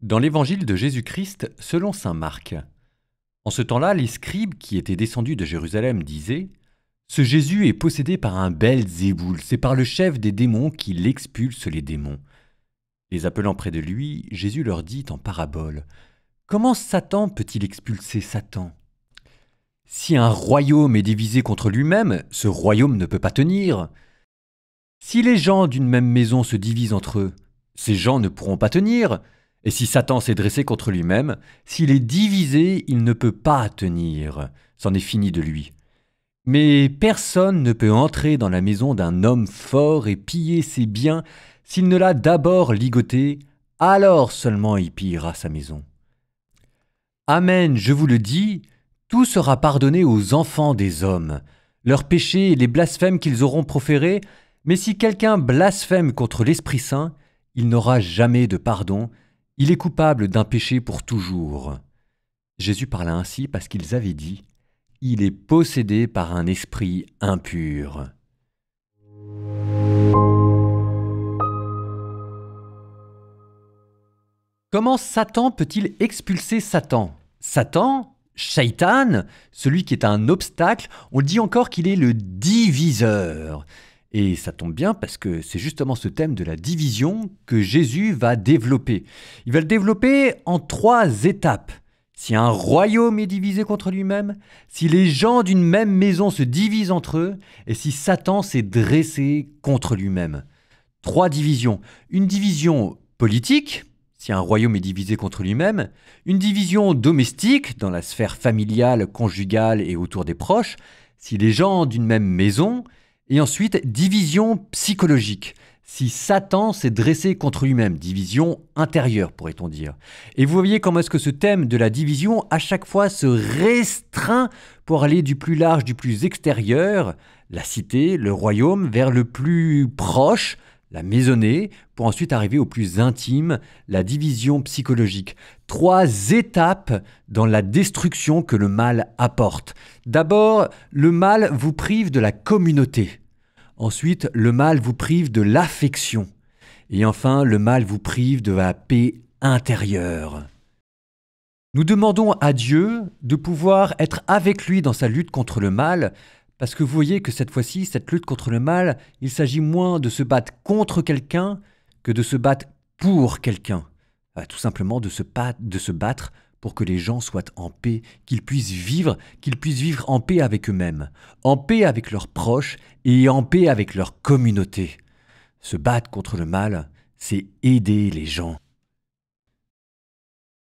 Dans l'évangile de Jésus-Christ selon saint Marc. En ce temps-là, les scribes qui étaient descendus de Jérusalem disaient : Ce Jésus est possédé par un Belzéboul, c'est par le chef des démons qu'il expulse les démons. Les appelant près de lui, Jésus leur dit en parabole : Comment Satan peut-il expulser Satan ? Si un royaume est divisé contre lui-même, ce royaume ne peut pas tenir. Si les gens d'une même maison se divisent entre eux, ces gens ne pourront pas tenir. Et si Satan s'est dressé contre lui-même, s'il est divisé, il ne peut pas tenir. C'en est fini de lui. Mais personne ne peut entrer dans la maison d'un homme fort et piller ses biens s'il ne l'a d'abord ligoté, alors seulement il pillera sa maison. Amen, je vous le dis, tout sera pardonné aux enfants des hommes, leurs péchés et les blasphèmes qu'ils auront proférés, mais si quelqu'un blasphème contre l'Esprit Saint, il n'aura jamais de pardon, il est coupable d'un péché pour toujours. Jésus parla ainsi parce qu'ils avaient dit : Il est possédé par un esprit impur. Comment Satan peut-il expulser Satan ? Satan, Shaitan, celui qui est un obstacle, on dit encore qu'il est le diviseur. Et ça tombe bien parce que c'est justement ce thème de la division que Jésus va développer. Il va le développer en 3 étapes. Si un royaume est divisé contre lui-même, si les gens d'une même maison se divisent entre eux, et si Satan s'est dressé contre lui-même. 3 divisions. Une division politique, si un royaume est divisé contre lui-même, une division domestique, dans la sphère familiale, conjugale et autour des proches, si les gens d'une même maison, et ensuite division psychologique, si Satan s'est dressé contre lui-même, division intérieure pourrait-on dire. Et vous voyez comment est-ce que ce thème de la division à chaque fois se restreint pour aller du plus large, du plus extérieur, la cité, le royaume, vers le plus proche, la maisonnée, pour ensuite arriver au plus intime, la division psychologique. 3 étapes dans la destruction que le mal apporte. D'abord, le mal vous prive de la communauté. Ensuite, le mal vous prive de l'affection. Et enfin, le mal vous prive de la paix intérieure. Nous demandons à Dieu de pouvoir être avec lui dans sa lutte contre le mal, parce que vous voyez que cette fois-ci, cette lutte contre le mal, il s'agit moins de se battre contre quelqu'un que de se battre pour quelqu'un. Tout simplement de se battre pour que les gens soient en paix, qu'ils puissent vivre en paix avec eux-mêmes, en paix avec leurs proches et en paix avec leur communauté. Se battre contre le mal, c'est aider les gens.